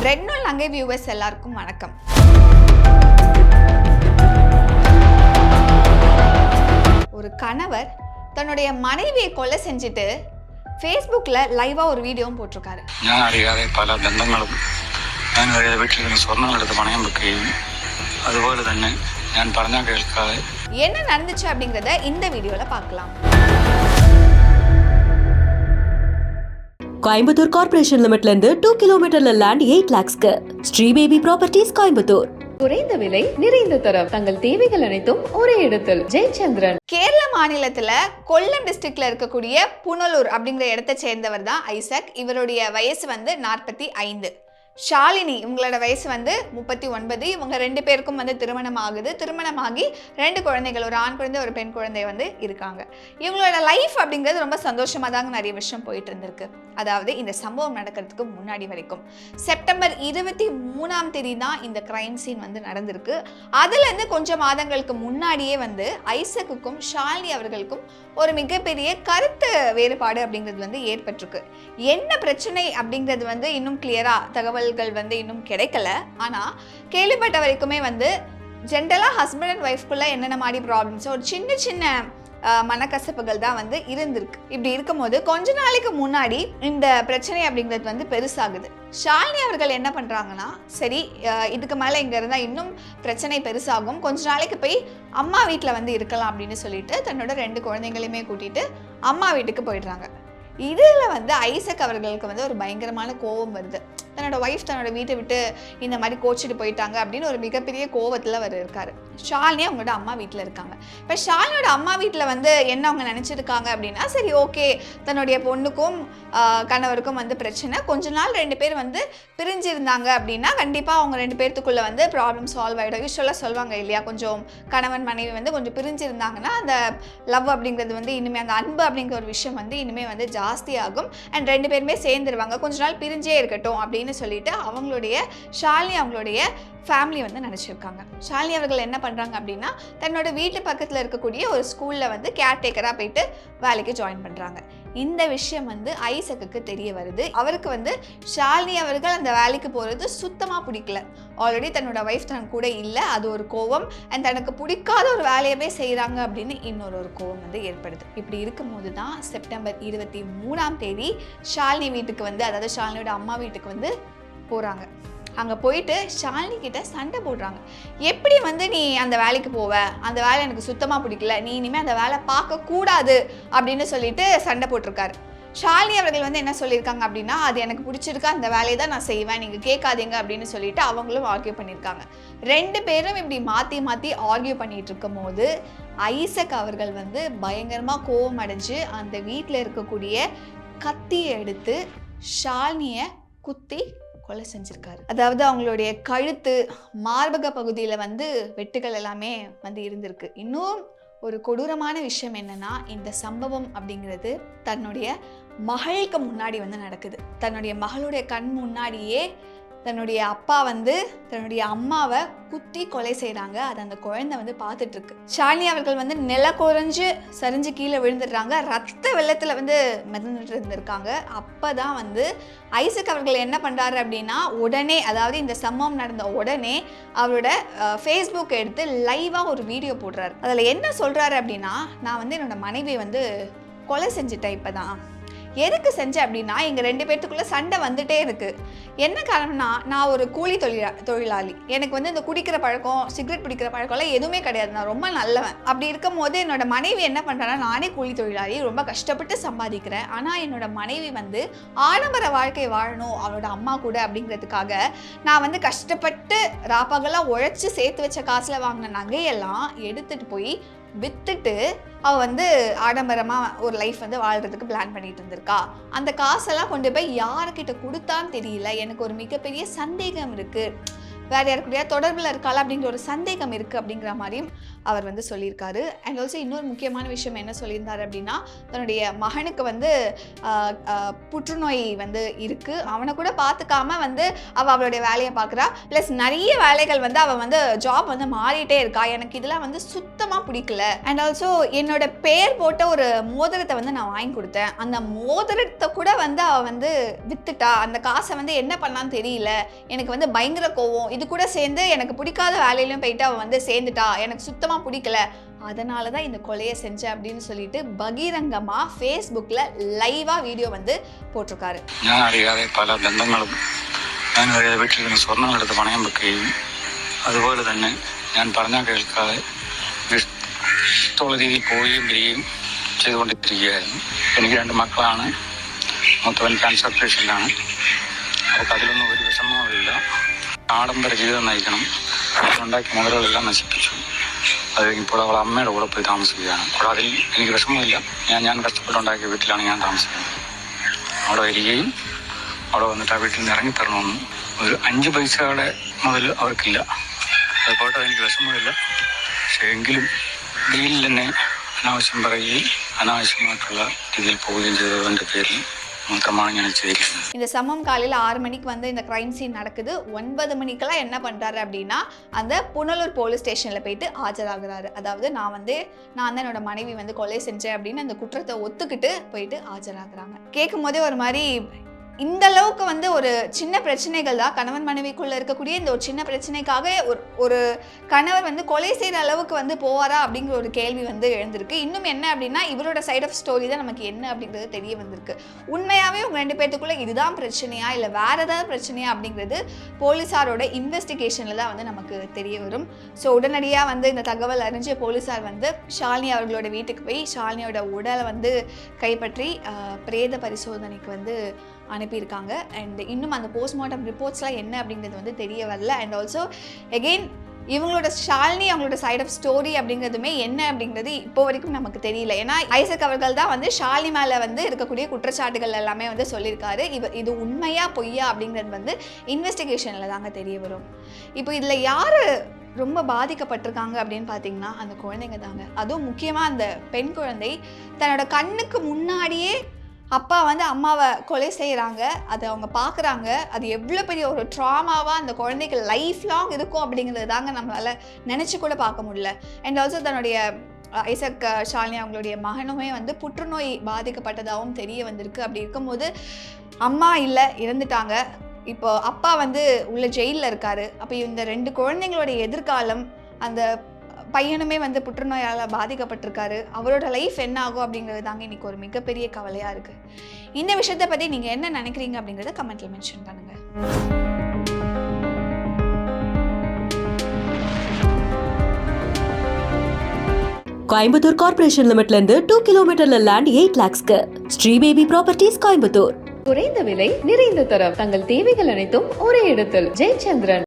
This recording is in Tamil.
ரெட் நூல் நங்கை வியூவர்ஸ் எல்லாருக்கும் வணக்கம். ஒரு கணவர் தன்னுடைய மனைவியை கொலை செஞ்சுட்டு ஃபேஸ்புக்கில் லைவாக ஒரு வீடியோவும் போட்டிருக்காரு. ഞാൻ അറിയാതെ പല ബന്ധങ്ങളും ഞാൻ വീട്ടിൽ നിന്ന് സ്വർണ്ണം എടുത്ത് പണയം വെക്കുകയും അതുപോലെ തന്നെ ഞാൻ പറഞ്ഞാൽ കേൾക്കാതെ என்ன நடந்துச்சு அப்படிங்கிறத இந்த வீடியோவில் பார்க்கலாம். கோயம்புத்தூர் கார்ப்பரேஷன் லிமிட்ல இருந்து 2 கிலோமீட்டர்ல லேண்ட் 8 lakhsக்கு ஸ்ரீ பேபி ப்ராப்பர்ட்டிஸ் கோயம்புத்தூர். குறைந்த விலை நிறைந்த தரம், தங்கள் தேவைகள் அனைத்தும் ஒரே இடத்தில். ஜெயச்சந்திரன். கேரள மாநிலத்தில் கொல்லம் டிஸ்ட்ரிக்ட்ல இருக்கக்கூடிய புனலூர் அப்படிங்கிற இடத்தை சேர்ந்தவர் தான் ஐசக். இவருடைய வயசு 45. ஷாலினி இவங்களோட வயசு 39. இவங்க 2 பேருக்கும் திருமணம் ஆகுது. திருமணமாகி 2 குழந்தைகள், ஒரு ஆண் குழந்தை ஒரு பெண் குழந்தை இருக்காங்க. இவங்களோட லைஃப் அப்படிங்கிறது ரொம்ப சந்தோஷமாக தாங்க நிறைய விஷயம் போயிட்டு இருந்திருக்கு. அதாவது இந்த சம்பவம் நடக்கிறதுக்கு முன்னாடி வரைக்கும் செப்டம்பர் 23ஆம் தேதி தான் இந்த கிரைம் சீன் நடந்திருக்கு. அதுலேருந்து கொஞ்சம் மாதங்களுக்கு முன்னாடியே ஐசக்குக்கும் ஷாலினி அவர்களுக்கும் ஒரு மிகப்பெரிய கருத்து வேறுபாடு அப்படிங்கிறது ஏற்பட்டிருக்கு. என்ன பிரச்சனை அப்படிங்கிறது இன்னும் கிளியரா தகவல்கள் இன்னும் கிடைக்கல. ஆனா கேள்விப்பட்ட வரைக்குமே ஜென்ரலா ஹஸ்பண்ட் அண்ட் ஒய்ஃப்குள்ள என்னென்ன மாதிரி ப்ராப்ளம்ஸ், ஒரு சின்ன சின்ன மனக்கசப்புகள் தான் இருந்திருக்கு. இப்படி இருக்கும்போது கொஞ்ச நாளைக்கு முன்னாடி இந்த பிரச்சனை அப்படிங்கிறது பெருசாகுது. ஷாலினி அவர்கள் என்ன பண்றாங்கன்னா, சரி இதுக்கு மேல இங்க இருந்தா இன்னும் பிரச்சனை பெருசாகும், கொஞ்ச நாளைக்கு போய் அம்மா வீட்டில் இருக்கலாம் அப்படின்னு சொல்லிட்டு தன்னோட 2 குழந்தைங்களையுமே கூட்டிட்டு அம்மா வீட்டுக்கு போயிடுறாங்க. இதில் ஐசக் அவர்களுக்கு ஒரு பயங்கரமான கோபம் வருது. தன்னோட ஒய்ஃப் தன்னோட வீட்டை விட்டு இந்த மாதிரி கோச்சிட்டு போயிட்டாங்க அப்படின்னு ஒரு மிகப்பெரிய கோவத்தில் இருக்காரு. ஷாலினி அவங்களோட அம்மா வீட்டில் இருக்காங்க. இப்போ ஷாலினியோட அம்மா வீட்டில் என்ன அவங்க நினச்சிருக்காங்க அப்படின்னா, சரி ஓகே, தன்னுடைய பொண்ணுக்கும் கணவருக்கும் பிரச்சனை, கொஞ்ச நாள் 2 பேர் பிரிஞ்சிருந்தாங்க அப்படின்னா கண்டிப்பாக அவங்க 2 பேர்த்துக்குள்ளே ப்ராப்ளம் சால்வ் ஆகிடும். யூஸ்வலாக சொல்லுவாங்க இல்லையா, கொஞ்சம் கணவன் மனைவி கொஞ்சம் பிரிஞ்சிருந்தாங்கன்னா அந்த லவ் அப்படிங்கிறது இனிமேல், அந்த அன்பு அப்படிங்கிற ஒரு விஷயம் இனிமேல் ஜாஸ்தியாகும் அண்ட் 2 பேருமே சேர்ந்துருவாங்க, கொஞ்ச நாள் பிரிஞ்சே இருக்கட்டும் அப்படின்னு சொல்லிட்டு அவங்களுடைய ஷாலினி அவங்களுடைய ஃபேமிலி நினச்சிருக்காங்க. ஷாலினி அவர்கள் என்ன பண்ணுறாங்க அப்படின்னா, தன்னோட வீட்டு பக்கத்தில் இருக்கக்கூடிய ஒரு ஸ்கூலில் கேர்டேக்கராக போயிட்டு வேலைக்கு ஜாயின் பண்ணுறாங்க. இந்த விஷயம் ஐசக்குக்கு தெரிய வருது. அவருக்கு ஷாலினி அவர்கள் அந்த வேலைக்கு போகிறது சுத்தமாக பிடிக்கல. ஆல்ரெடி தன்னோட ஒய்ஃப் தன் கூட இல்லை, அது ஒரு கோவம். அண்ட் தனக்கு பிடிக்காத ஒரு வேலையவே செய்கிறாங்க அப்படின்னு இன்னொரு கோவம் ஏற்படுது. இப்படி இருக்கும்போது தான் செப்டம்பர் 23ஆம் தேதி ஷாலினி வீட்டுக்கு அதாவது ஷாலினியோட அம்மா வீட்டுக்கு போகிறாங்க. அங்கே போயிட்டு ஷாலினி கிட்ட சண்டை போடுறாங்க. எப்படி நீ அந்த வேலைக்கு போவ, அந்த வேலை எனக்கு சுத்தமாக பிடிக்கல, நீ இனிமேல் அந்த வேலை பார்க்கக்கூடாது அப்படின்னு சொல்லிட்டு சண்டை போட்டிருக்காரு. ஷாலினி அவர்கள் என்ன சொல்லியிருக்காங்க அப்படின்னா, அது எனக்கு பிடிச்சிருக்கா, அந்த வேலையை தான் நான் செய்வேன், நீங்கள் கேட்காதீங்க அப்படின்னு சொல்லிட்டு அவங்களும் ஆர்கியூ பண்ணியிருக்காங்க. 2 பேரும் இப்படி மாற்றி மாற்றி ஆர்கியூ பண்ணிட்டு இருக்கும் போது ஐசக் அவர்கள் பயங்கரமாக கோபம் அடைஞ்சு அந்த வீட்டில் இருக்கக்கூடிய கத்தியை எடுத்து ஷாலினியை குத்தி கொலை செஞ்சிருக்காரு. அதாவது அவங்களுடைய கழுத்து, மார்பக பகுதியில் வெட்டுகள் எல்லாமே இருந்திருக்கு. இன்னும் ஒரு கொடூரமான விஷயம் என்னன்னா, இந்த சம்பவம் அப்படிங்கிறது தன்னுடைய மகளுக்கு முன்னாடி நடக்குது. தன்னுடைய மகளுடைய கண் முன்னாடியே தன்னுடைய அப்பா தன்னுடைய அம்மாவை குத்தி கொலை செய்கிறாங்க. அது அந்த குழந்தை பார்த்துட்டு இருக்கு. ஷாலினி அவர்கள் நில குறைஞ்சு சரிஞ்சு கீழே விழுந்துடுறாங்க. ரத்த வெள்ளத்தில் மிதந்துட்டு இருந்திருக்காங்க. அப்போ தான் ஐசக் அவர்கள் என்ன பண்ணுறாரு அப்படின்னா, உடனே, அதாவது இந்த சம்பவம் நடந்த உடனே அவரோட ஃபேஸ்புக் எடுத்து லைவாக ஒரு வீடியோ போடுறாரு. அதில் என்ன சொல்கிறாரு அப்படின்னா, நான் என்னோட மனைவியை கொலை செஞ்சுட்டேன். இப்போ தான் எதுக்கு செஞ்சேன் அப்படின்னா, எங்கள் 2 பேர்த்துக்குள்ளே சண்டை வந்துட்டே இருக்குது. என்ன காரணம்னா, நான் ஒரு கூலி தொழிலாளி. எனக்கு இந்த குடிக்கிற பழக்கம், சிகரெட் பிடிக்கிற பழக்கம்லாம் எதுவுமே கிடையாது. நான் ரொம்ப நல்லவன். அப்படி இருக்கும் போது என்னோட மனைவி என்ன பண்ணுறேன்னா, நானே கூலி தொழிலாளி, ரொம்ப கஷ்டப்பட்டு சம்பாதிக்கிறேன். ஆனால் என்னோட மனைவி ஆடம்பர வாழ்க்கை வாழணும் அவளோட அம்மா கூட அப்படிங்கிறதுக்காக நான் கஷ்டப்பட்டு ராப்பகலாம் உழைச்சி சேர்த்து வச்ச காசில் வாங்கின நகையெல்லாம் எடுத்துகிட்டு போய் வித்துட்டு அவ ஆடம்பரமாக ஒரு லைஃப் வாழ்கிறதுக்கு பிளான் பண்ணிட்டு இருந்திருக்கா. அந்த காசெல்லாம் கொண்டு போய் யார்கிட்ட கொடுத்தான்னு தெரியல. எனக்கு ஒரு மிகப்பெரிய சந்தேகம் இருக்குது. வேற யாருக்குடைய தொடர்பில் இருக்காளா அப்படிங்கிற ஒரு சந்தேகம் இருக்குது அப்படிங்கிற மாதிரியும் அவர் வந்து சொல்லியிருக்காரு. அண்ட் ஆல்சோ இன்னொரு முக்கியமான விஷயம் என்ன சொல்லியிருந்தார் அப்படின்னா, தன்னுடைய மகனுக்கு வந்து புற்றுநோய் வந்து இருக்குது, அவனை கூட பார்த்துக்காம வந்து அவளுடைய வேலையை பார்க்குறா, ப்ளஸ் நிறைய வேலைகள் வந்து அவள் வந்து ஜாப் வந்து மாறிட்டே இருக்கா, எனக்கு இதெல்லாம் வந்து சுத்தமாக பிடிக்கல. அண்ட் ஆல்சோ என்னோட பேர் போட்ட ஒரு மோதிரத்தை வந்து நான் வாங்கி கொடுத்தேன், அந்த மோதிரத்தை கூட வந்து அவள் வந்து வித்துட்டா, அந்த காசை வந்து என்ன பண்ணான்னு தெரியல, எனக்கு வந்து பயங்கர கோவம், இது கூட சேர்ந்து எனக்கு பிடிக்காத வேலையிலும் போயிட்டு அவள் வந்து சேர்ந்துட்டா, எனக்கு சுத்தமாக பிடிக்கல, அதனால தான் இந்த கொலையை செஞ்சேன் அப்படின்னு சொல்லிட்டு பகிரங்கமாக ஃபேஸ்புக்கில் லைவாக வீடியோ வந்து പോട്ടിരിക്കാറ്. ഞാൻ അറിയാതെ പല ബന്ധങ്ങളും ഞാൻ വീട്ടിൽ നിന്ന് സ്വർണ്ണം എടുത്ത് പണയം വെക്കുകയും അതുപോലെ തന്നെ ഞാൻ പറഞ്ഞാൽ കേൾക്കാതെ ഇഷ്ടമുള്ള രീതിയിൽ പോവുകയും വരികയും ചെയ്തുകൊണ്ടിരിക്കുകയായിരുന്നു. എനിക്ക് 2 മക്കളാണ്. മൂത്തവൻ ക്യാൻസർ പേഷ്യൻ്റാണ്. അവർക്ക് അതിലൊന്നും ഒരു വിഷമവുമില്ല. ആഡംബര ജീവിതം നയിക്കണം. ഉണ്ടാക്കിയ മുതലുകളെല്ലാം നശിപ്പിച്ചു. അത് കഴിഞ്ഞപ്പോൾ അവൾ അമ്മയുടെ കൂടെ പോയി താമസിക്കുകയാണ്. അപ്പോൾ അതിൽ എനിക്ക് വിഷമമില്ല. ഞാൻ കഷ്ടപ്പെട്ടുണ്ടാക്കിയ വീട്ടിലാണ് ഞാൻ താമസിക്കുന്നത്. അവിടെ വരികയും അവിടെ വന്നിട്ട് ആ വീട്ടിൽ നിന്ന് ഇറങ്ങിത്തരണമെന്നും ഒരു 5 പൈസയുടെ മുതൽ അവർക്കില്ല. അതുപോലെ എനിക്ക് വിഷമമില്ല. പക്ഷേ എങ്കിലും ഡീലിൽ തന്നെ അനാവശ്യം പറയുകയും അനാവശ്യമായിട്ടുള്ള രീതിയിൽ പോവുകയും ചെയ്തതിൻ്റെ പേരിൽ മാത്രമാണ് ഞാൻ ചെയ്തിരിക്കുന്നത്. இந்த சம்பவம் காலையில் 6 மணிக்கு வந்து இந்த கிரைம் சீன் நடக்குது. 9 மணிக்கெல்லாம் என்ன பண்ணுறாரு அப்படின்னா, அந்த புனலூர் போலீஸ் ஸ்டேஷனில் போயிட்டு ஆஜராகிறாரு. அதாவது நான் தான் என்னோட மனைவி வந்து கொலை செஞ்சேன் அப்படின்னு அந்த குற்றத்தை ஒத்துக்கிட்டு போயிட்டு ஆஜராகிறாங்க. கேட்கும் போதே ஒரு மாதிரி இந்த அளவுக்கு வந்து ஒரு சின்ன பிரச்சனைகள் தான், கணவன் மனைவிக்குள்ளே இருக்கக்கூடிய இந்த ஒரு சின்ன பிரச்சனைக்காக ஒரு கணவர் வந்து கொலை செய்கிற அளவுக்கு வந்து போவாரா அப்படிங்கிற ஒரு கேள்வி வந்து எழுந்திருக்கு. இன்னும் என்ன அப்படின்னா, இவரோட சைட் ஆஃப் ஸ்டோரி தான் நமக்கு என்ன அப்படிங்கிறது தெரிய வந்திருக்கு. உண்மையாகவே உங்கள் 2 பேர்த்துக்குள்ளே இதுதான் பிரச்சனையா இல்லை வேறு ஏதாவது பிரச்சனையா அப்படிங்கிறது போலீஸாரோட இன்வெஸ்டிகேஷனில் தான் வந்து நமக்கு தெரிய வரும். ஸோ உடனடியாக வந்து இந்த தகவல் அறிஞ்ச போலீஸார் வந்து ஷாலினி அவர்களோட வீட்டுக்கு போய் ஷாலினியோட உடலை வந்து கைப்பற்றி பிரேத பரிசோதனைக்கு வந்து அனுப்பியிருக்காங்க. அண்ட் இன்னும் அந்த போஸ்ட்மார்ட்டம் ரிப்போர்ட்ஸ்லாம் என்ன அப்படிங்கிறது வந்து தெரிய வரல. அண்ட் ஆல்சோ எகெயின் இவங்களோட ஷாலினி அவங்களோட சைட் ஆஃப் ஸ்டோரி அப்படிங்கிறதுமே என்ன அப்படிங்கிறது இப்போ வரைக்கும் நமக்கு தெரியல. ஏன்னா ஐசக் அவர்கள் தான் வந்து ஷாலினி மேலே வந்து இருக்கக்கூடிய குற்றச்சாட்டுகள் எல்லாமே வந்து சொல்லியிருக்காரு. இது உண்மையா பொய்யா அப்படிங்கிறது வந்து இன்வெஸ்டிகேஷனில் தாங்க தெரிய வரும். இப்போ இதில் யார் ரொம்ப பாதிக்கப்பட்டிருக்காங்க அப்படின்னு பார்த்தீங்கன்னா, அந்த குழந்தைங்க தாங்க. அதுவும் முக்கியமாக அந்த பெண் குழந்தை தன்னோட கண்ணுக்கு முன்னாடியே அப்பா வந்து அம்மாவை கொலை செய்கிறாங்க, அதை அவங்க பார்க்குறாங்க. அது எவ்வளோ பெரிய ஒரு ட்ராமாவாக அந்த குழந்தைக்கு லைஃப் லாங் இருக்கும் அப்படிங்கிறது தாங்க நம்மளால் நினச்சி கூட பார்க்க முடியல. அண்ட் ஆல்சோ தன்னுடைய ஐசக் ஷாலினி அவங்களுடைய மகனுமே வந்து புற்றுநோய் பாதிக்கப்பட்டதாகவும் தெரிய வந்திருக்கு. அப்படி இருக்கும்போது அம்மா இல்லை, இறந்துட்டாங்க. இப்போ அப்பா வந்து உள்ள ஜெயிலில் இருக்காரு. அப்போ இந்த 2 குழந்தைங்களோட எதிர்காலம், அந்த பையனுமே வந்து புற்றுநோயால் பாதிக்கப்பட்டிருக்காரு, அவரோட லைஃப் என்ன ஆகும் அப்படிங்கிறது தாங்க இன்றைக்கி ஒரு மிகப்பெரிய கவலையாக இருக்குது. இந்த விஷயத்தை பற்றி நீங்கள் என்ன நினைக்கிறீங்க அப்படிங்கிறத கமெண்ட்டில் மென்ஷன் பண்ணுங்கள். கோயம்புத்தூர் கார்ப்பரேஷன் லிமிட்ல இருந்து 2 கிலோமீட்டர்ல லேண்ட் 8 lakhsக்கு ஸ்ரீ பேபி ப்ராப்பர்ட்டிஸ் கோயம்புத்தூர். குறைந்த விலை நிறைந்த தரம், தங்கள் தேவைகள் அனைத்தும் ஒரே இடத்தில். ஜெயச்சந்திரன்.